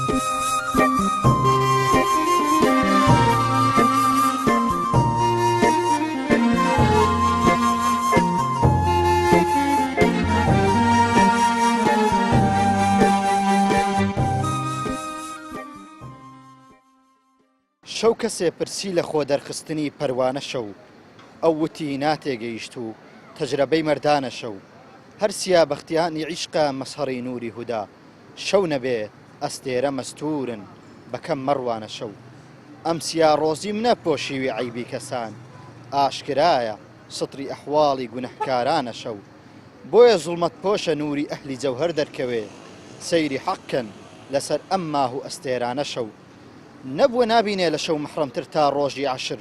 شەو کەسێ پرسی لە خۆ دەرخستنی پەروانە شەو ئەو وتی ناتێگەیشت و تەجرەبەی مەردانە شەو هەر سیابەختیانی عیشقە مەسهەڕی نووری هودا شەو نەبێ ئەستێرە مەستورن بەکەم مەڕوانە شەو ئەم سیا ڕۆزی منە پۆشیوی عیبی کەسان ئاشکرایە سطری ئەحواڵی گونەحکارانە شەو بۆیە زوڵمەت پۆشە نووری ئەهلی جەوهەر دەرکەوێ سەیری حەقکەن لەسەر ئەم ماه و ئەستێرانە شەو نەبووە نابینێ لە شەو محرەمتر تا ڕۆژی عەشر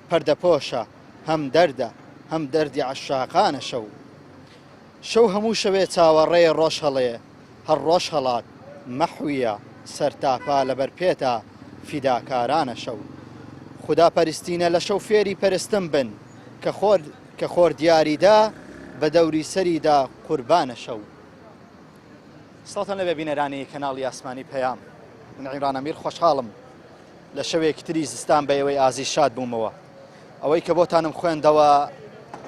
پەردە پۆشە هەم دەردە هەم دەردی عەشاقانە شەو شەو هەموو شەوێ چاوەڕێ ڕۆژ هەڵێ هەر ڕۆژ هەڵات مەحویە سەرتاپا لەبەر پێتا فیداکارانە شەو خوداپەرستینە لە شەو فێری پەرستن بن کە خۆر دیاریدا بە دەوری سەریدا قوربانە شەو سڵاتان لەبێ بینەرانی کەناڵی ئاسمانی پەیام من عیمران ئەمیر خۆشحاڵم لە شەوێکی تری زستان بە ئێوەی ئازیز شاد بوومەوە ئەوەی کە بۆتانم خوێندەوە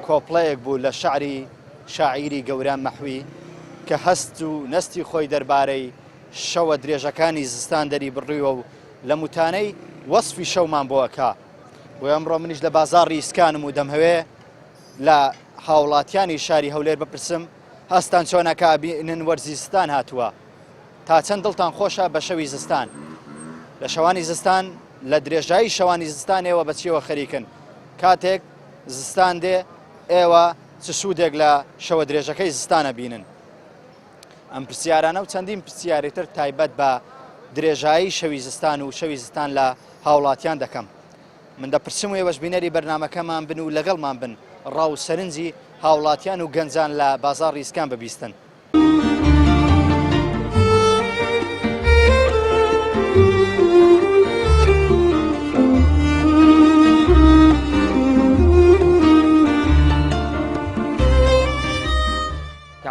کۆپڵەیەک بوو لە شعری شاعیری گەوران مەحوی کە هەست و نەستی خۆی دەربارەی شەوە درێژەکانی زستان دەری بڕیوە و لە موتانەی وەسفی شەومان بۆەکە بۆ ئەمڕۆ منیش لە بازاڕی ئیسکانم و دەمهەوێ لە هاوڵاتیانی شاری هەولێر بپرسم هەستان چۆنەکە بینن وەرزی زستان هاتووە تا چەند دڵتان خۆشە بە شەوی زستان لە شەوانی زستان لە درێژایی شەوانی زستانەوە بەچیەوە خەریکن کاتێک زستان دێ ئێوە چ سوودێک لە شەوە درێژەکەی زستانە بینن ئەم پرسیارانە و چەندین پرسیارێتر تایبەت بە درێژایی شەوی زستان و شەوی زستان لە هاوڵاتیان دەکەم من دەپرسم و ئێوەش بینەری بەرنامەکەمان بن و لەگەڵمان بن ڕاو سەرنجی هاوڵاتیان و گەنجان لە بازاڕی ئیسکان ببیستن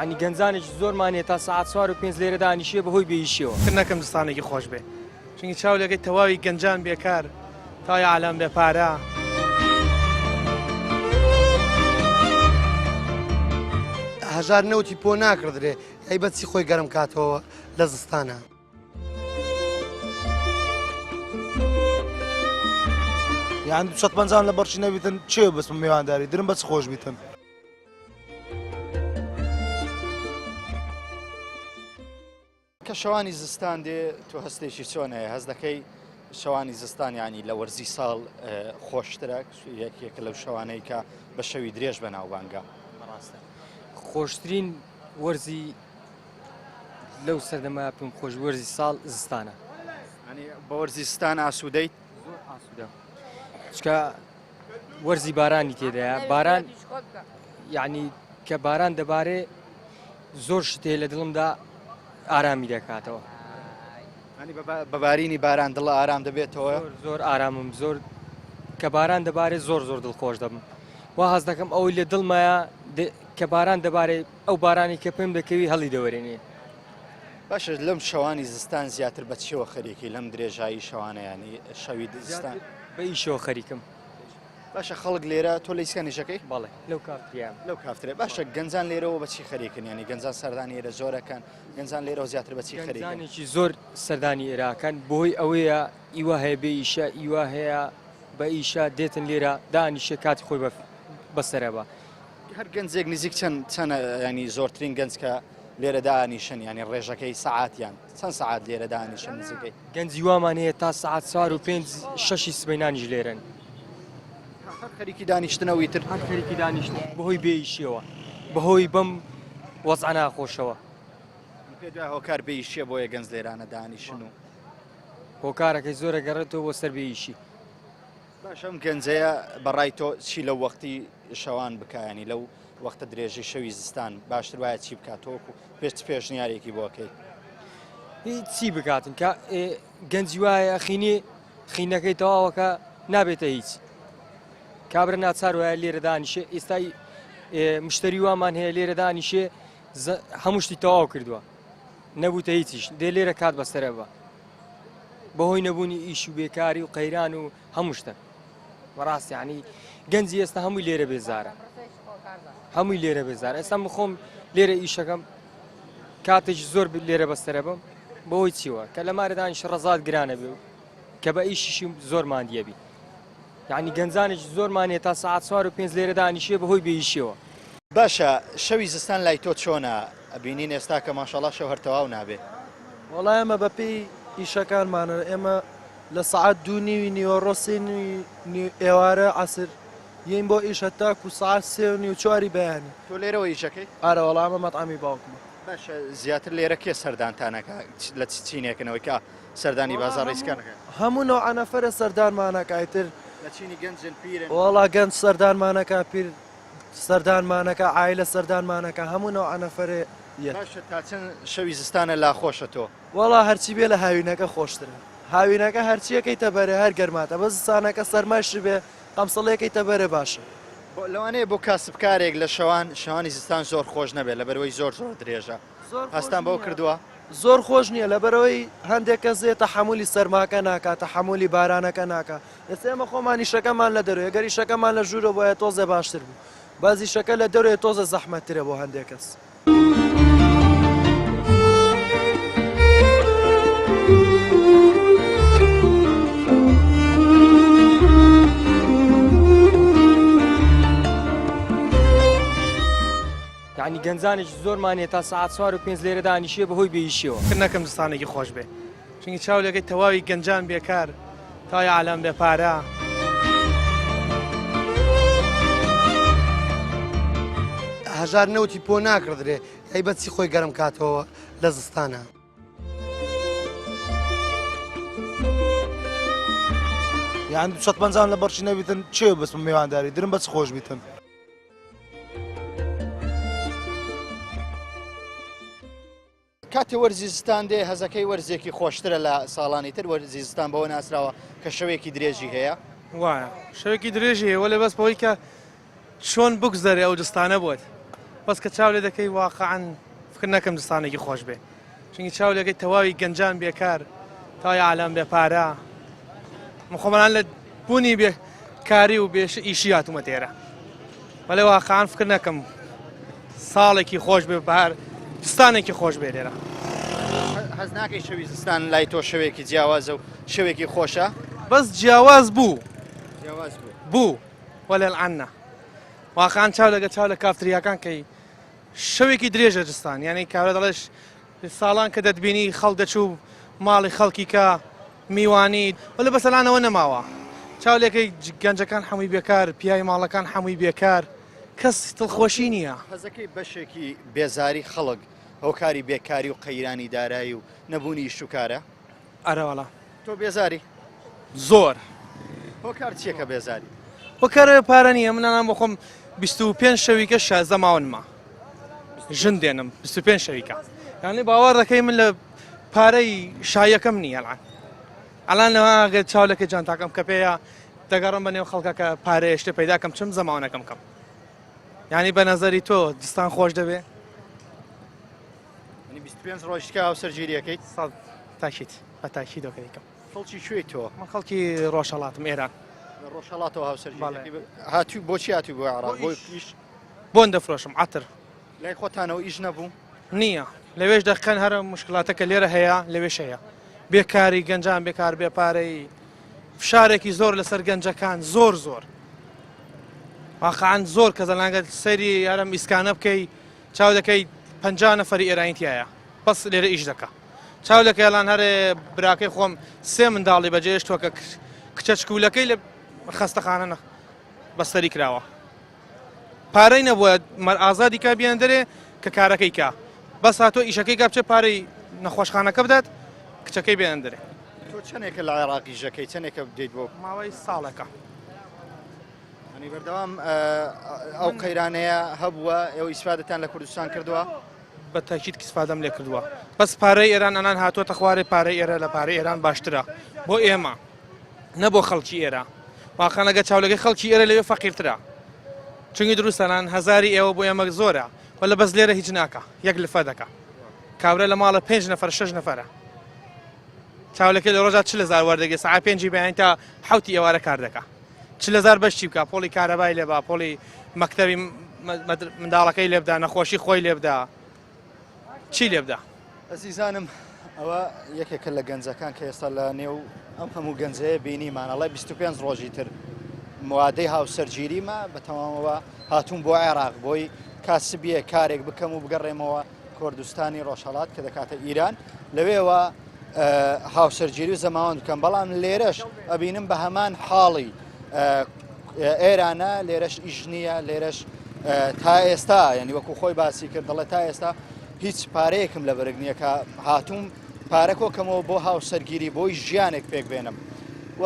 ینی گەنجانێکی زۆرمان هەیە تا سەعات 4 و 5 لێرە دانیشێ بەهۆی بێئیشیەوە تر نەکەم دستانێکی خۆش بێ چونکی چاو لەگەی تەواوی گەنجان بێکار تای عالەم بێ پارە هەژار نەوتی پۆ ناکردرێ ئەی بەچی خۆی گەرم کاتەوە لە زستانە یان 250 لە بەرچی نەبیتن چێ بەسم میوانداری درم بەچ خۆش بیتن کە شەوانی زستان دێ تۆ هەستێکی چۆن هەیە هەست دەکەی شەوانی زستان ینی لە وەرزی ساڵ خۆشترە یەکێکە لەو شەوانەی کە بە شەوی درێژ بە ناوبانگە خۆشترین وەرزی لەو سەردەما پێم خۆش وەرزی ساڵ زستانە بە وەرزی زستان ئاسوودەیت زۆر ئاسوودە چکە وەرزی بارانی تێدایە باران یعنی کە باران دەبارێ زۆر شتێ لە دڵمدا ئارامی دەکاتەوە بەبارینی باران دڵ ئارام دەبێتەوە زۆر ئارامم زۆر کە باران دەبارێت زۆر زۆر دڵخۆش دەبم وا هەز دەکەم ئەوەی لە دڵمایە کە باران دەبارێت ئەو بارانی کە پێم دەکەوی هەڵی دەوەرێنێ باشە لەم شەوانی زستان زیاتر بە چیەوە خەریکی لەم درێژایی شەوانەیانی شەوی زستان بە ئیشەوە خەریکم باشە خەڵک لێرە تۆ لە ئیسکانیشەکەی بەڵێ لەو کافتیان لەو کافترێ باشە گەنجان لێرەوە بەچی خەریکن ینی گەنجان سەردانی ئێرە زۆرەکان گەنجان لێرەوە زیاتر بەچی خەریکن گەنجانێکی زۆر سەردانی ئێراکان بۆهۆی ئەوەیە ئیوا هەیە بێ ئیشە ئیوا هەیە بە ئیشە دێتن لێرە دانیشە کاتی خۆی بەسەرەبە هەر گەنجێک نزیک چەند ینی زۆرترین گەنج کە لێرە دانیشن ینی ڕێژەکەی سەعاتیان چەند سەعات لێرە دانیشن نزیکەی گەنجی وامان هەیە تا سەعات 4 و 5 6 سبەینانیش لێرن خەریکی دانیشتنەوەی تر هەر خەریکی دانیشتن بەهۆی بێئیشیەوە بەهۆی بەم وەزعە ناخۆشەوە پێ دوای هۆکار بێئیشیە بۆیە گەنج لێرانە دانیشن و هۆکارەکەی زۆرە گەڕێتەوە بۆ سەر بێئیشی باش ئەم گەنجەیە بەڕای تۆ چی لەو وەختی شەوان بکایانی لەو وەختە درێژی شەوی زستان باشتر وایە چی بکاتەوە پێشنیارێکی بۆکەی چی بکاتن کە گەنجی وایە خینەکەی تەواوەکە نابێتە هیچ کابرا ناچار وایە لێرە دانیشێ ئێستای مشتری وامان هەیە لێرە دانیشێ هەموو شتی تەواو کردووە نەبووتە هیچیش دێ لێرە کات بەسەرە بە بەهۆی نەبوونی ئیش و بێکاری و قەیران و هەموو شتە بەڕاست یعنی گەنجی ئێستا هەمووی لێرە بێزارە هەمووی لێرە بێزارە ئێستا من خۆم لێرە ئیشەکەم کاتێکی زۆر لێرە بەستەرە بم بەهۆی چیوە کە لە مارەدانیش ڕەزات گرانە بێ و کە بە ئیشیشی زۆرمان دیەبی یعنی گەنجانێکی زۆرمانێت تا ساعت 4 و 5 لێرە دانیشێ بەهۆی بێئیشیەوە. باشە شەوی زستان لای تۆ چۆنە ئەبینین ئێستا کە ماشەڵڵا شەو هەرتەواو نابێ وەڵای ئەمە بەپێی ئیشەکانمانە ئێمە لە سعات 2 نیوەڕۆ ئێوارە عسر یین بۆ ئیش هەتاک و سعات 3 و 4 بەیانی تۆ لێرەوە ئیشەکەی ئارە وەڵامە مەطعەمی باوکمە. باشە زیاتر لێرە کێ سەردانتانەکە لە چینێکنەوەی کە سەردانی بازار ڕیسکانەکە هەموو نەوع نەفەرە سەردانمانەکەیتر لە چینی گەنجن پیرن وەڵا گەنج سەردانمانەکە پیر سەردانمانەکە ئایلە سەردانمانەکە هەموو نەوع نەفەرێ باشە تا چەند شەوی زستانە لا خۆشە تۆ وەڵا هەرچی بێ لە هاوینەکە خۆشترە هاوینەکە هەرچیەکەیتە بەرێ هەر گەرماتە بە زستانەکە سەرماش بێ قەمسەڵەکەیتە بەرێ باشە لەوانەیە بۆ کاسبکارێک لە شەوانی زستان زۆر خۆش نەبێت لە بەرەوەی زۆر درێژە هەستان بەوە کردووە زۆر خۆش نییە لە بەرەوەی هەندێک کەس زێتە حمولی سەرماکە ناکات حمولی بارانەکە ناکات ئێستا ئێمە خۆمانی شەکەمان لە دەروێ گەری شەکەمان لە ژوورە بۆیە تۆزە باشتر بوو بازی شەکە لە دەروێ تۆزە زەحمەتترە بۆ هەندێک کەس. یعنی گەنجانێکی زۆرمانێت تا ساعت 4 و 5 لێرە دانیشێ بەهۆی بێئیشیەوە نەکەم زستانێکی خۆش بێ چونکی چاولەکەی تەواوی گەنجان بێکار تای عالەم بێ پارە هەژار نەوتی پۆ ناکردرێ ئەی بەچی خۆی گەرم کاتەوە لە زستانە. یان 250 لە بەرچی نەبیتن چێ بەسم میوانداری درم بەچ خۆش بیتن. کاتێ وەرزی زستان دێ هەزەکەی وەرزێکی خۆشترە لە ساڵانی تر وەرزی زستان بەوە ناسراوە کە شەوێکی درێژی هەیە وایە شەوێکی درێژی هەیە وەلێ بەس بەوەی کە چۆن بگزەرێ ئەو جستانە بووت بەس کە چاو لێ دەکەی واقعاً فکر نەکەم زستانێکی خۆش بێ چونکی چاولەکەی تەواوی گەنجان بێکار تای عالەم بێ پارە من خۆمەڵان لە بوونی بێکاری و بێش ئیشی هاتوومە تێرە بەڵێ واقعاً فکر نەکەم ساڵێکی خۆش بێ بەهار زستانێکی خۆش بێ لێرە. هەز ناکەی شەوی زستان لای تۆ شەوێکی جیاوازە و شەوێکی خۆشە بەس جیاواز بوو جیاواز بوو وەلێ العەنە واقعاً چاو لە کافتریاکان کەی شەوێکی درێژە جستان یعنی کارە دەڵێش ساڵان کە دەتبینی خەڵک دەچوو ماڵی خەڵکی کە میوانی وەلە بەسەلانەوە نەماوە چاولێکی گەنجەکان هەمووی بێکار پیای ماڵەکان هەمووی بێکار کەس دڵخۆشی نییە هەزەکەی بەشێکی بێزاری خەڵک هۆکاری بێکاری و قەیرانی دارایی و نەبوونی شوکارە ئەرەوەڵە تۆ بێزاری زۆر هۆکار چیەکە بێزاری وەکارە پارە نییە منان بۆ خۆم 25 شەویکە شازە ماونمە ژن دێنم 25 شەویکە یعنی باوەڕ دەکەی من لە پارەی شایەکەم نییە ئەلان لەواگە چاولەکە جانتاکەم کە پێەیە دەگەڕم بەنێو خەڵکە کە پارەیە شتێ پەیداکەم چم زەماوانەکەم کەم یعنی بە نەزەری تۆ دستان خۆش دەبێ 25 ڕۆژکە هاوسەرگیریەکەی تاکیت بە تاکی دۆکەیکەم خەڵکی شوێ تۆ من خەڵکی ڕۆژهەڵاتم ئێران ڕۆژهەڵاتەوە هاوسەرگیری هاتووی بۆچی هاتووی بۆ عێراق بۆی پیش بۆن دەفرۆشم عەتر لای خۆتانەوە ئیش نەبوو نییە لەوێش دەخەن هەرە مشکلاتەکە لێرە هەیە لەوێش هەیە بێکاری گەنجان بێکار بێپارەی فشارێکی زۆر لەسەر گەنجەکان زۆر واقعاً زۆر کە زەلانگە سەیری یارم ئیسکانە بکەی چاو دەکەی 50 نەفەری ئێرانیتیایە بەس لێرە ئیش دەکە چاو دەکەی ئەلان هەرێ براکەی خۆم 3 منداڵی بەجێشتووە کە کچە چکولەکەی لە خەستەخانە بەستەری کراوە پارەی نەبووە مەر ئازادی کا بیان دەرێ کە کارەکەی کا بەس هاتۆ ئیشەکەی کا بچێ پارەی نەخۆشخانەکە بدات کچەکەی بیان دەرێ تۆ چەندێکە لە عێراقی ژەکەی چەندێکە بدەیت بۆ ماوەی ساڵێکە ئەنی بەردەوام ئەو قەیرانەیە هەبووە ئێوە ئیسفادەتان لە کوردستان کردووە بە تاکید کیسفادەم لێ کردووە بەس پارەی ئێران ئەنان هاتووەتە خوارێ پارەی ئێرە لە پارەی ئێران باشترە بۆ ئێمە نەبۆ خەڵکی ئێرە واقعەنەگە چاولەکەی خەڵکی ئێرە لەوێ فەقیرترە چونکی دروستەنان هەزاری ئێوە بۆ ئێمە زۆرە وەلە بەس لێرە هیچ ناکە یەک لفە دەکە کابرا لە ماڵە 5 نەفەر 6 نەفەرە چاولەکە لە ڕۆژات 40,000 وەردەگێ ساعت 5 بەیان تا حوتی ئێوارە کار دەکا 40,000 بەشی بکە پۆلی کارەبای لێ با پۆلی مەکتەبی منداڵەکەی لێ بدا نەخۆشی خۆی لێ بدا چی لێ بدا ئەزیزانم ئەوە یەکێکە لە گەنجەکان کە ئێستا لە نێو ئەم هەموو گەنجەیە بینیمانەڵی 25 ڕۆژی تر موادەی هاوسەرگیریمە بە تەمامەوە هاتوون بۆ عێراق بۆی کاسبیە کارێک بکەم و بگەڕێمەوە کوردستانی ڕۆژهەڵات کە دەکاتە ئیران لەوێەوە هاوسەرگیری و زەماوەند بکەم بەڵام لێرەش ئەبینم بە هەمان حاڵی ئێرانە لێرەش ئیش نییە لێرەش تا ئێستا ینی وەکو خۆی باسی کرد دەڵێت تا ئێستا هیچ پارەیەکم لە بەرگ نییە کە هاتووم پارە کۆکەمەوە بۆ هاوسەرگیری بۆی ژیانێک پێک بێنم و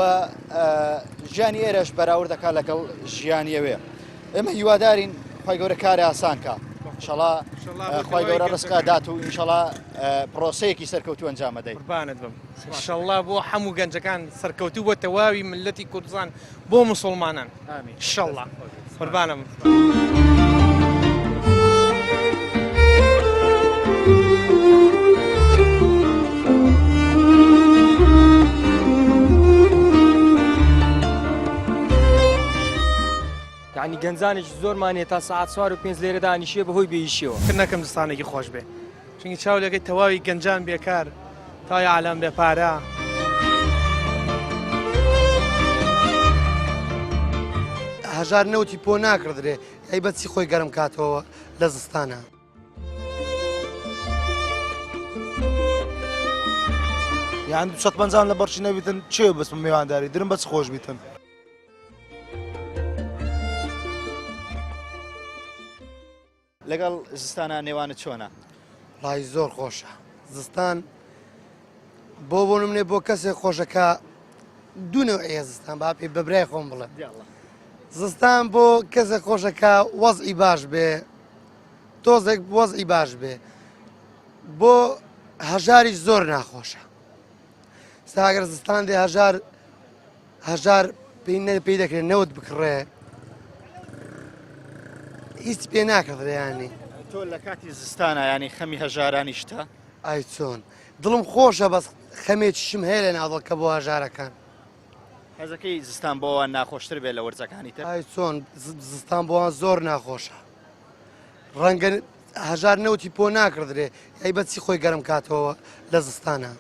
ژیانی ئێرەش بەراورد دەکات لەگەڵ ژیانیەوێ ئێمە هیوادارین خۆی گەورە کاری ئاسانکە انشاءڵا خۆی گەورە ڕستقا دات و انشاءڵا پرۆسەیەکی سەرکەوتو ئەنجام دەدەین قوربانت بم انشاءڵا بۆ هەموو گەنجەکان سەرکەوتوو بۆ تەواوی ملەتی کوردستان بۆ موسڵمانان انشاءڵا قوربانم یعنی گەنجانێکی زۆرمانێ تا ساعت 4 و 5 لێرە دانیشێ بەهۆی بێیشیەوە کە نەکەم دستانێکی خۆش بێ چونکی چاولەکەی تەواوی گەنجان بێکار تای عالەم بێ پارە هەژار نەوتی پۆ ناکردرێ ئەی بەچی خۆی گەرم کاتەوە لە زستانە یان 250 لە بەرچی نەبیتن چێ بەس میوانداری درم بەچ خۆش بیتن لەگەڵ زستانە نێوانە چۆنە ڕای زۆر خۆشە زستان بۆ نمونێ بۆ کەسێک خۆشەکە دوو نەوعەیە زستان با پێی بەبرای خۆم بڵێ زستان بۆ کەسێک خۆشەکە وەزئی باش بێ تۆزێک وەزئی باش بێ بۆ هەژاریش زۆر ناخۆشە ساگەر زستان دێ هەژار پێی دەکرێت نەوت بکڕێ هیچ پێ ناکەڕێیانی تۆ لە کاتی زستانە ینی خەمی هەژارانی شتە ئای چۆن دڵم خۆشە بەس خەمێکیشم هەیە لە ناوڵکە بۆ هەژارەکان هەزەکەی زستان بۆەوە ناخۆشتر بێت لە وەرزەکانی تر ئای چۆن زستان بۆوان زۆر ناخۆشە ڕەنگە هەژار نەوتی پۆ ناکردرێ ئەی بەچی خۆی گەرم کاتەوە لە زستانە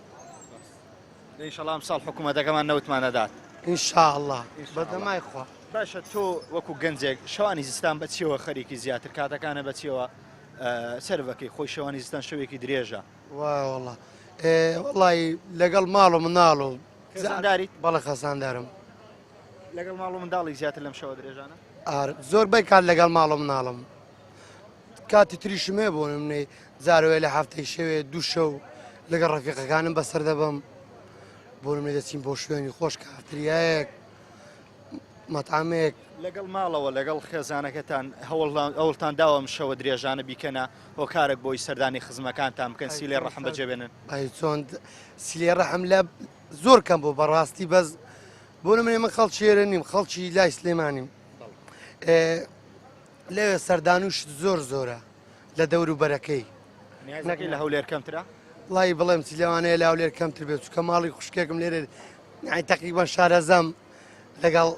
ئینشەڵام ساڵ حکوومەتەکەمان نەوتمان دەدات ئینشاءڵڵا بەدەمای خوا باشە تۆ وەکو گەنجێک شەوانی زستان بەچیەوە خەریکی زیاتر کاتەکانە بەچیەوە سەرڤەکەی خۆی شەوانی زستان شەوێکی درێژە وڵا وڵی لەگەڵ ماڵ و مناڵ و خەزانداریت بەڵێ خەساندارم لەگەڵ ماڵ و منداڵی زیاتر لەم شەوە درێژانە زۆر بەی کات لەگەڵ ماڵ و مناڵم کاتی تریشمێ بۆ نمونێ جارەوەی لە هەفتەی شەوێ دوو شەو لەگەڵ ڕەفیقەکانم بەسەر دەبم بۆ نمونێ دەچین بۆ شوێنی خۆش کافتریایەک مەتعامێک لەگەڵ ماڵەوە لەگەڵ خێزانەکەتان هەوڵتان داوەم شەوە درێژانە بیکەنە هۆکارێک بۆی سەردانی خزمەکانتان بکەن سیلێ ڕەحم بەجێبێنن ئای چۆن سیلێ ڕەحم لە زۆر کەم بۆ بەڕاستی بەس بۆ نمونێ من خەڵکی ئێرە نیم خەڵکی لای سلێمانیم لەوێ سەردانوشت زۆر زۆرە لە دەور و بەرەکەی نەکەی لە هەولێر کەمترە وڵی بڵێم چی لەوانەیە لە هەولێر کەمتر بێت چکە ماڵی خوشکێکم لێرە تەقریبان شارەزەم لەگەڵ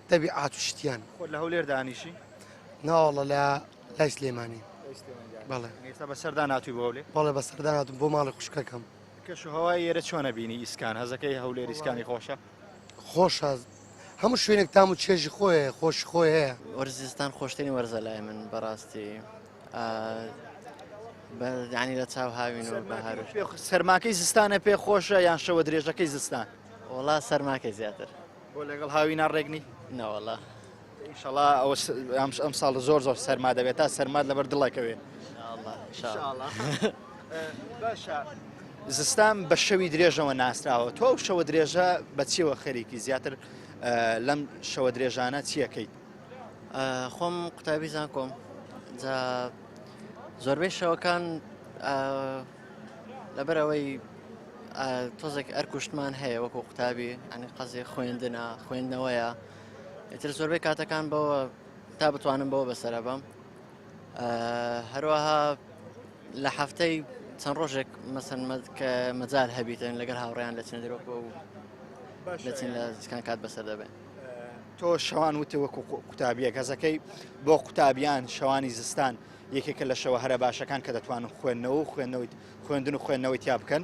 تەبیعات و شتیان لە هەولێر دانیشی ناوەڵە لای سلێمانی بەڵێ ئێستا بە سەردا ناتووی بۆ لێ بەڵێ بە سەرداناتم بۆ ماڵی خوشکەکەم کەش و هەوای ئێرە چۆنە بینی ئیسکان هەزەکەی هەولێر ئیسکانی خۆشە خۆشە هەموو شوێنێک تام و چێژی خۆیە خۆش خۆی هەیە وەرزستان خۆشترین وەرزە لای من بەڕاستی ینی لە چاو هاوین و بەهاروش سەرماکەی زستانە پێ خۆشە یان شەوە درێژەکەی زستان وڵا سەرماکە زیاتر بۆ لەگەڵ هاوینان ڕێگنی نەوەڵا ئینشەڵا ئەم ساڵ زۆر سەرما دەبێت تا سەرمات لەبەر دڵەکەوێ باشە زستان بە شەوی درێژەوە ناسراوە تۆ شەوە درێژە بە چیەوە خەریکی زیاتر لەم شەوە درێژانە چیەکەیت خۆم قوتابی زانکۆم زۆربەی شەوەکان لەبەرەوەی تۆزێک ئەرکوشتمان هەیە وەکو قوتابی ئەنی قەزی خوێندنەوەیە ئیتر زۆربەی کاتەکان بەوە تا بتوانم بەوە بەسەرە بەم هەروەها لە هەفتەی چەند ڕۆژێک مەسەن کە مەجال هەبیتن لەگەر هاوڕێیان لە چنە دەرەوە و لەچین لە چکان کات بەسەر دەبێت. تۆ شەوان وتە وەکو قوتابیە کەسەکەی بۆ قوتابیان شەوانی زستان یەکێکە لە شەوە هەرە باشەکان کە دەتوانن خوێندنەوە و خوێندن و خوێندنەوەی تیا بکەن.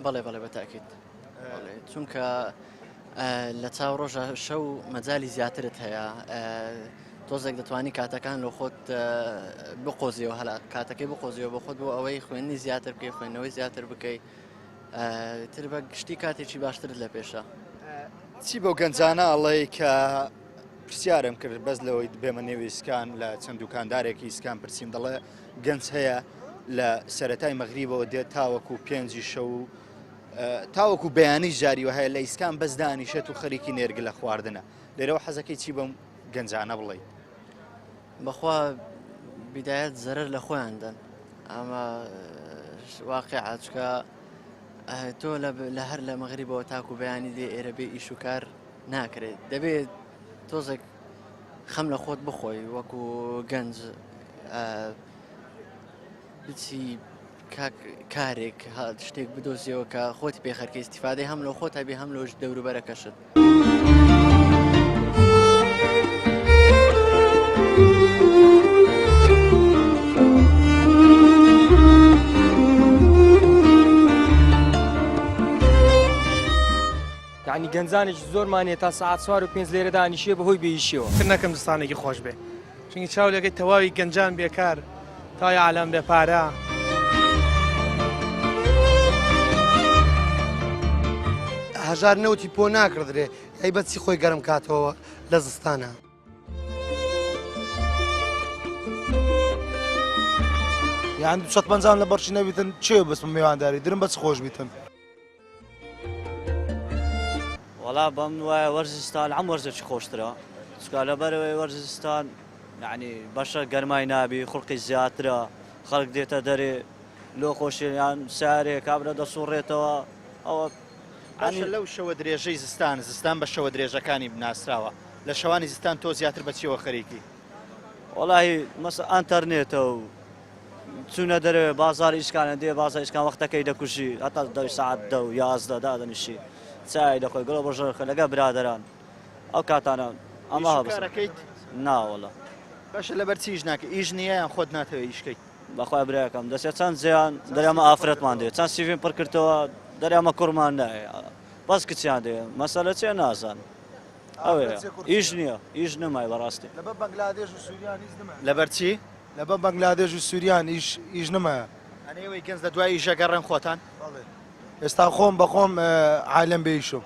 بەڵێ بەڵێ بەتاکیت چونکە لە چاو ڕۆژە شەو مەجای زیاترت هەیە تۆزێک دەتوانی کاتەکان لە خۆت بقۆزیەوە هەلا کاتەکەی بقۆزیەوە بە خۆت بۆ ئەوەی خوێندنی زیاتر بکەی خوێندنەوەی زیاتر بکەی تر بە گشتی کاتێکی باشترت لە پێشە. چی بۆ گەنجانە ئەڵێ کە پرسیارم کرد بەس لەوەی بێمە نێوی ئیسکان لە چەند دوکاندارێکی ئیسکان پرسییم دەڵێ گەنج هەیە لە سەرەتای مەغریبەوە دێت تاوەکو 5 شەو تاوەکو بەیانی جاریوە هەیە لە ئیسکان بەس دانیشێت و خەریکی نێرگ لە خواردنە لێرەوە حەزەکەی چی بەم گەنجانە بڵێ بەخوا بیدایەت زەرەر لە خۆیان دەن ئەمە واقعە چکە تۆ لە هەر لە مەغریبەوە تاکو بەیانی دێ ئێرە بێ ئیش و کار ناکرێت دەبێت تۆزێک خەم لە خۆت بخۆی وەکو گەنج بچی کارێک شتێک بدۆزیەوە کە خۆتی پێخەرکە ئیسیفادەی هەم لە خۆت هەبێ هەم لەش دەوروبەرەکەشت. یعنی گەنجانێک زۆرمانێت تا ساعت 4 و 5 لێرە دانیشێ بەهۆی بێئیشیەوە. تر نەکەم زستانێکی خۆش بێ چونکی چاو لەگەی تەواوی گەنجان بێکار تای عالەم بێ پارە. هەژار نەوتی پۆ ناکردرێ ئەی بەچی خۆی گەرم کاتەوە لە زستانە. یان 250 لە بەرچی نەبیتن چێ بەسم میوانداری درم بەچ خۆش بیتن. وڵا بەم وایە وەرزستان ئەم وەرزێکی خۆشترە چکە لەبەرەوەی وەرزستان یعنی بەشە گەرمای نابی خوڵقی زیاترە خەڵک دێتە دەرێ لۆ خۆشییان سارێ کابرا دەسوڕێتەوە ئەوە لەو شەوە درێژەی زستان بە شەوە درێژەکانی بناسراوە لە شەوانی زستان تۆ زیاتر بەچیەوە خەریکی وڵی مەس ئەتەرنێتە و چوونە دەرێ بازار ئیسکانە دێ بازار ئیسکان وەختەکەی دەکوژی هەتا 10 ساعت 10 و 11 دادەنیشی چای دەخۆی گڵۆ بەژەرخە لەگە برادران ئەو کاتانە ئەمە هەبەکەیت ناوەڵە باشە لەبەر چیش ناکە ئیش نییە یان خۆت ناتەوە ئیشکەیت بەخوای برایەکەم دەسێت چەند زیان دەرێمە ئافرەتمان دێت چەند سیڤین پڕ کردەوە دەرێمە کوڕمان نایە بەس کچیان دێ مەسەلە چێ نازان ئەوێ ئیش نییە ئیش نمای بەڕاستی لەبەر بەنگلادێش و سووریان هیچ نمایە. لەبەر چی؟ لەبەر بەنگلادێش و سووریان ئیش نمایە. ئەنێەوەی گەنج لە دوای ئیژەگەڕێن خۆتان؟ ئێستا خۆم بەخۆم عالم بێیشم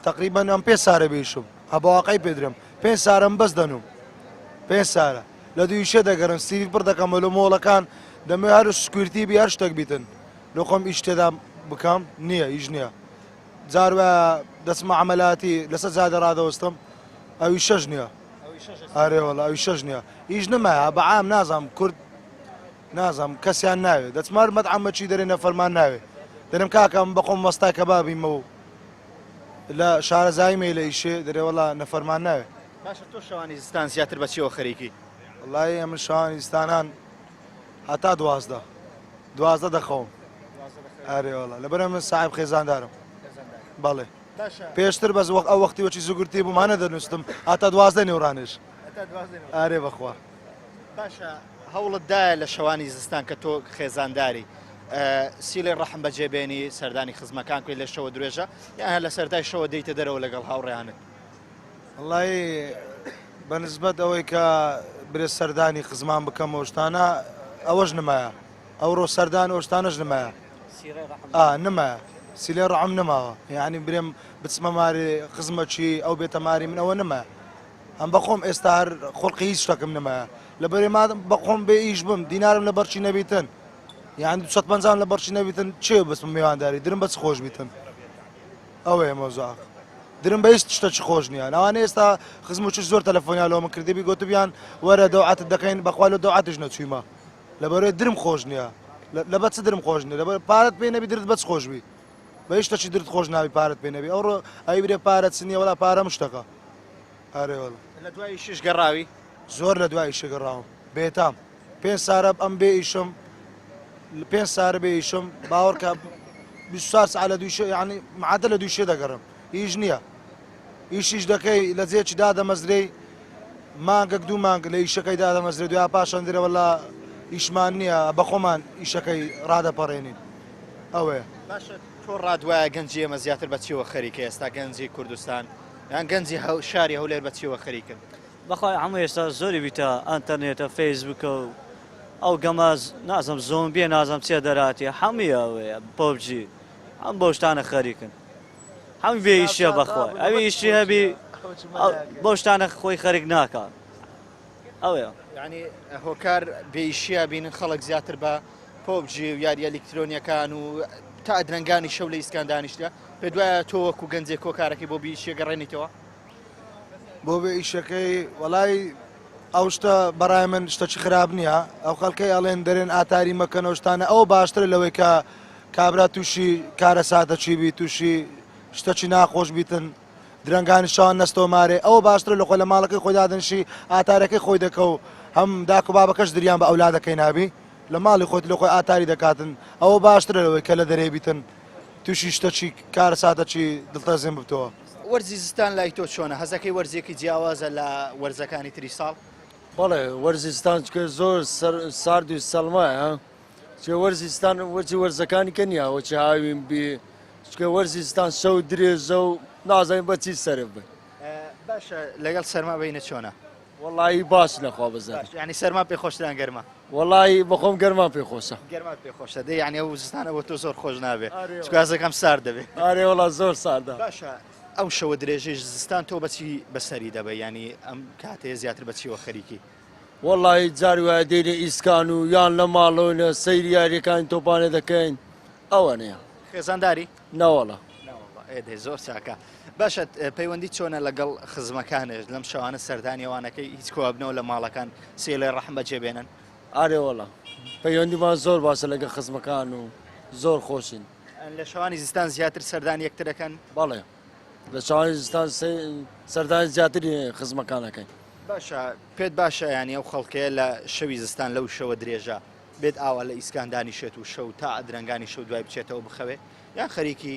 تقریبان ئەم 5 سارە بێیشم هەبواقعی پێدرم 5 سارم بەس دەنوم 5 سارە لە دویشە دەگەڕم سیری پڕ دەکەم لە مۆڵەکان دەمێ هەر سکوورتی بی هەر شتێک بیتن لە خۆم ئیش تێدا بکەم نییە ئیش نییە جاروە دەچمە عەمەلاتی لەسەر جادە ڕادەوەستم ئەوی شەش نییە ئارێوەڵە ئەوی شەش نییە ئیش نمایە بەعام نازام کورد نازام کەسیان ناوێت دەچمار مەدعەمەچی دەرێنە فەرمان ناوێت دەرم کاکەم بەخۆم وەستای کەبابیمەوە لە شارەزایی مێ لە ئیشێ دەرێوەڵا نەفەرمان ناوێت. باشە تۆ شەوانی زستان زیاتر بەچیەوە خەریکی؟ وڵی ئەمە شەوانی زستانان هەتا 12 دەخەوم ئارێوەڵە لەبەر من ساحب خێزاندارم بەڵێ پێشتر بەس ئەو وەختی وەچی زوگرتی بوومانە دەنووسم هەتا 12 نێورانش ئارێ بەخوا. باشە هەوڵتدایە لە شەوانی زستان کە تۆ خێزانداری سیلێ ڕەحم بەجێبێنی سەردانی خزمەکان کوێ لە شەوە درێژە یان لە سەردای شەوە دەیتە دەرەوە لەگەڵ هاوڕێیانت؟ وڵی بەنسبەت ئەوەی کە برێ سەردانی خزمان بکەمەوە شتانە ئەوەش نمایە ئەوڕۆ سەردان ئەوشتانەش نمایە نمایە سیلێ ڕەحم نماوە یعنی برێم بچمە ماری خزمەچی ئەو بێتە ماری من ئەوە نمایە ئەم بەخۆم ئێستا هەر خوڵقی هیچ شتێکم نمایە لەبەرێ ما بەخۆم بێ ئیش بم دینارم لە بەرچی نەبیتن یان 250 لە بەرچی نەبیتن چێ بەسم میوانداری درم بەچ خۆش بیتن ئەوەیە مۆزوع درم بە هیچ شتێکی خۆش نییە ئەوانە ئێستا خزمەچ زۆر تەلەفۆنیان لەوە من کردبی گوتبیان وەرە دەوعەتت دەکەین بەخوا لە دەوعەتش نەچوویمە لەبەرێ درم خۆش نییە لەبەر چ درم خۆش نییە لەبەر پارەت پێ نەبی درت بەچ خۆش بی بە هیچ شتێکی درت خۆش ناوی پارەت پێ نەبی ئەوڕۆ ئەی برێ پارەت چنیە وەڵا پارە شتەکە ئارێوەڵە لە دوای شش گەڕاوی زۆر لە دوای شگەڕاوم بێتام 5 سارە ئەم بێ ئیشم 5 ساعة بيشم باوركا 24 ساعة لە دووشە یعنی معادە لە دووشێ دەگەڕم هیچ نییە ئیشیش دەکەی لە جێکی دادەمەزرەی مانگەک دوو مانگ لە ئیشەکەی دادەمەزرێ دوای پاشان درەوەلا ئیشمان نییە بە خۆمان ئیشەکەی ڕادەپەڕێنین ئەوەیە باشە تۆ ڕادوایە گەنجی ئێمە زیاتر بەچیەوە خەریکە ئێستا گەنجی کوردستان یان گەنجی شاری هەولێر بەچیەوە خەریکن بەخوای هەموو ئێستا زۆری بیتە ئەتەرنێتە فەیسبوکە و ئەو گەماز نازم زۆمبیە نازم چێ دەراتێ هەمووی ئەوەیە پۆبجی ئەم بۆ شتانە خەریکن هەم بێ ئیشیە بەخوای ئەوی ئیشی هەبی بۆ شتانە خۆی خەریک ناکات ئەوەیە ینی هۆکار بێئیشیە بینن خەڵک زیاتر بە پۆبجی و یاری ئەلکترۆنیەکان و تا درەنگانی شەو لە ئیسکان دانیشتە پێ دوایە تۆ وەکو گەنجێک کۆکارەکەی بۆ بیشیە گەڕێنیتەوە بۆ بێ ئیشەکەی وەڵای ئەو شتە بەڕای من شتەی خراپ نییە ئەو خەڵکەی ئەڵێن دەرێن ئاتاری مەکەنەوە شتانە ئەو باشتر لەوەی کە کابرا تووشی کارە ساتەچی بی تووشی شتەچی ناخۆش بیتن درەنگانی شان نەستۆمارێ ئەوە باشتر لە خۆی لە ماڵەکەی خۆی دادنشی ئاتارەکەی خۆی دەکە و هەم داک و بابەکەش دریان بە ئەولادەکەی نابی لە ماڵی خۆت لە خۆی ئاتاری دەکاتن ئەوە باشترە لەوەی کە لە دەرێ بیتن تووشی شتەچی کارە ساتەچی دڵتەزێن بتەوە وەرزی زستان لای تۆ چۆنە هەزەکەی وەرزێکی جیاوازە لە وەرزەکانی تری ساڵ بەڵێ وەرزستان چکە زۆر سارد و سەڵمایە چکە وەرزستان وەرزی وەرزەکانی کە نییە وەچی هاوین بی چکە وەرزستان شەو درێژە و نازانین بەچی سەرف بن باشە لەگەڵ سەرما بینە چۆنە وەڵی باش نەخوا بزار ینی سەرما پێ خۆشتان گەرمە وەڵی بەخۆم گەرمان پێ خۆشە گەرما پێ خۆشە دەی یعنی ئەو زستانە بۆ تۆ زۆر خۆش نابێت چکازەکەم سار دەبێت ئارێ وڵا زۆر ساردا باشە ئەو شەوە درێژەی زستان تۆ بەچی بەسەری دەبێت ینی ئەم کاتەیە زیاتر بەچیەوە خەریکی وەڵی جاری وایە دێنێ ئیسکان و یان لە ماڵەوەنە سەیری یاریەکانی تۆپانێ دەکەین ئەوە نیە خێزانداری نەوەڵە ئێدێ زۆر چاکە باشە پەیوەندی چۆنە لەگەڵ خزمەکانش لەم شەوانە سەردانیەوانەکەی هیچ کۆبنەوە لە ماڵەکان سێلێ ڕەحم بەجێبێنن ئارێ وەڵە پەیوەندیمان زۆر باشە لەگە خزمەکان و زۆر خۆشین لە شەوانی زستان زیاتر سەردانی یەکترەکەن بەڵێ لە شوانی زستان سەردانی زیاتری خزمەکانەکەین باشە پێت باشە ینی ئەو خەڵکەیە لە شەوی زستان لەو شەوە درێژە بێت ئاوا لە ئیسکاندانی شێت و شەو تا ئەدرەنگانی شەو دوای بچێتەوە بخەوێ یان خەریکی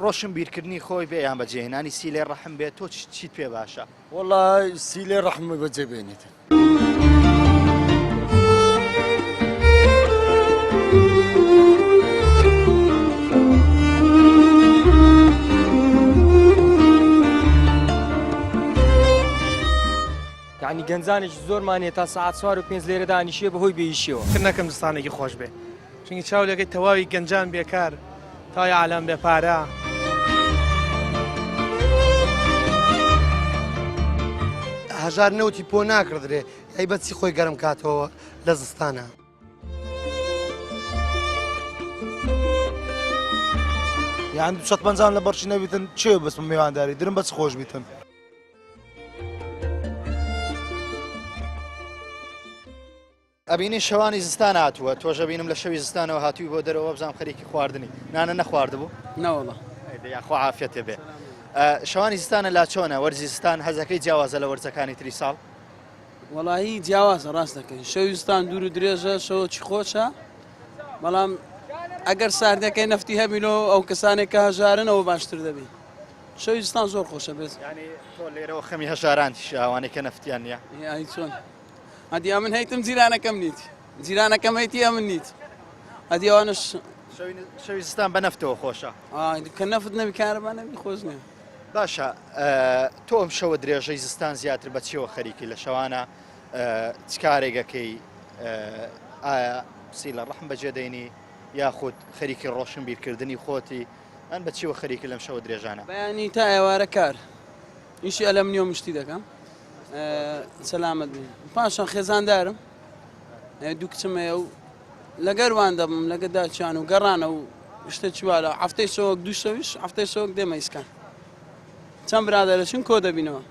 ڕۆشن بیرکردنی خۆی بێ یان بەجێهێنانی سیلێ ڕەحم بێت تۆ چیت پێ باشە وەڵی سیلێ ڕەحمی بەجێبێنێت یعنی گەنجانێک زۆرمانێت تا ساعت 4 و 5 لێرە دانیشیە بەهۆی بێئیشیەوە کر نەکەم زستانێکی خۆش بێ چونکی چاو لەگەی تەواوی گەنجان بێکار تای عالەم بێ پارە هەژار نەوتی پۆ ناکردرێ ئەی بەچی خۆی گەرم کاتەوە لە زستانە یان 150 لە بەرچی نەبیتن چێ بەسم میوانداری درم بەچ خۆش بیتن ئەبینی شەوانی زستان هاتووە تۆژە بینم لە شەوی زستانەوە هاتووی بۆ دەرەوە بزانام خەریکی خواردنی نانە نەخواردبوو نەوەڵە یاخوا عافیەتێ بێ شەوانی زستانە لا چۆنە وەرزی زستان هەزەکەی جیاوازە لە وەرزەکانی تری ساڵ وەڵایی جیاوازە ڕاست دەکەین شەویستان دوور و درێژە شەوەکی خۆشە بەڵام ئەگەر ساردەکەی نەفتی هەبینەوە ئەو کەسانێک کە هەژارنەوە باشتر دەبێت شەویستان زۆر خۆشە بێت ینی تۆ لێرەوە خەمی هەژارانتی شاوانێک کە نەفتیان نییە ئای چۆن ئەدی من هەیتم جیرانەکەم نیت جیرانەکەم هەیتی ئەمن نیت ئەدی ئەوانش شەوی زستان بە نەفتەوە خۆشە کە نەفت نەبی کارەبا نەبی خۆش نییە باشە تۆ ئەم شەوە درێژەی زستان زیاتر بەچیەوە خەریکی لە شەوانە چ کارێگەکەی ئایا سیلە ڕەحم بەجێدەینی یاخود خەریکی ڕۆشن بیرکردنی خۆتی ئەن بەچیەوە خەریکی لەم شەوە درێژانە بەیانی تا ئێوارە کار ئیشی ئەلەمنیۆ مشتی دەکەم سەلامت بین پاشان خێزاندارم دوو کچمەیە و لەگەروان دەبم لەگە داچیان و گەڕانە و شتە چوارە هەفتەی سەوەک دوو شەویش هەفتەی سەوەک دێمە ئیسکان چەند برادەرەچین کۆ دەبینەوە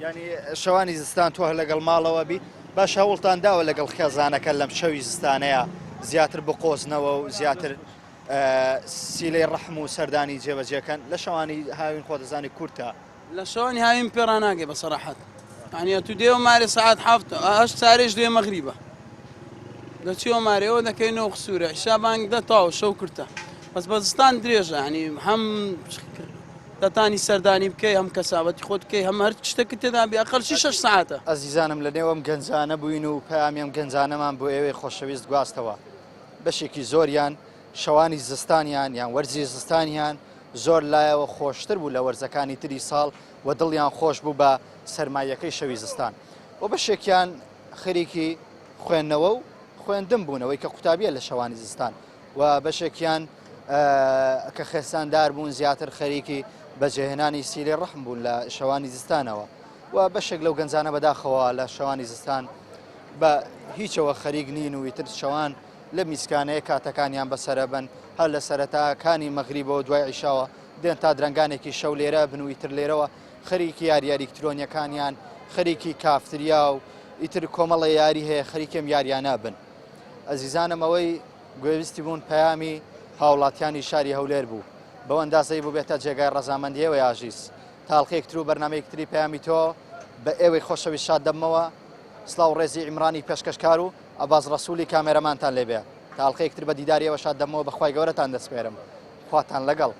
ینی شەوانی زستان تۆ لەگەڵ ماڵەوە بی باش هەوڵتان داوە لەگەڵ خێزانەکە لەم شەوی زستانەیە زیاتر بقۆزنەوە و زیاتر سیلەی ڕەحم و سەردانی جێبەجێکەن لە شەوانی هاوین خۆ دەزانی کورتە لە شەوانی هاوین پێڕان ناگێ بەسەراحەت عنی تو دێوە مارێ ساعت هەشت سارێش دێ مەغریبە دەچیەوە مارەوە دەکەینەوە قسوورە شابانگ دەتاوە شەو کردە بەس بەزستان درێژە ینی هەم دەتانی سەردانی بکەی هەم کەسابەتی خۆت بکەی هەم هەر شتێکت تێدا بێ ئەقەڵشی 6 ساعتە ئەزیزانم لە نێوەم گەنجانە بووین و پامیم گەنجانەمان بۆ ئێوەی خۆشەویست گواستەوە بەشێکی زۆریان شەوانی زستانیان یان وەرزی زستانیان زۆر لایەوە خۆشتر بوو لە وەرزەکانی تری ساڵ و دڵیان خۆش بوو بە سەرمایەکەی شەوی زستان و بەشێکیان خەریکی خوێندنەوە و خوێندن بوونەوەی کە قوتابیە لە شەوانی زستان و بەشێکیان کە خێساندار بوون زیاتر خەریکی بەجێهێنانی سیری ڕەحم بوون لە شەوانی زستانەوە و بەشێک لەو گەنجانە بەداخەوە لە شەوانی زستان بە هیچەوە خەریک نین و ئیتر شەوان لە میسکانەیە کاتەکانیان بەسەرەبن هەر لە سەرەتاکانی مەغریبەوە دوای عیشاوە دێن تا درنگانێکی شەو لێرە بن و ئیتر لێرەوە خەریکی یاری ئەلکترۆنیەکانیان خەریکی کافتریا و ئیتر کۆمەڵە یاری هەیە خەریکم یاریانە بن ئەزیزانم ئەوەی گوێویستی بوون پەیامی هاوڵاتیانی شاری هەولێر بوو بەوە ئەندازەی بوو بێتە جێگای ڕەزامەندیەوە یاژیس تاڵخەیەکتر و بەرنامەیەکتری پەیامی تۆ بە ئێوەی خۆشەوی شاد دەمەوە سلااو ڕێزی عیمرانی پێشکەشکار و ئەباز ڕەسوولی کامێرەمانتان لێبێ تاڵخەیەکتر بە دیداریەوە شاد دەمەوە بەخوای گەورەتان دەسپێرم خواتان لەگەڵ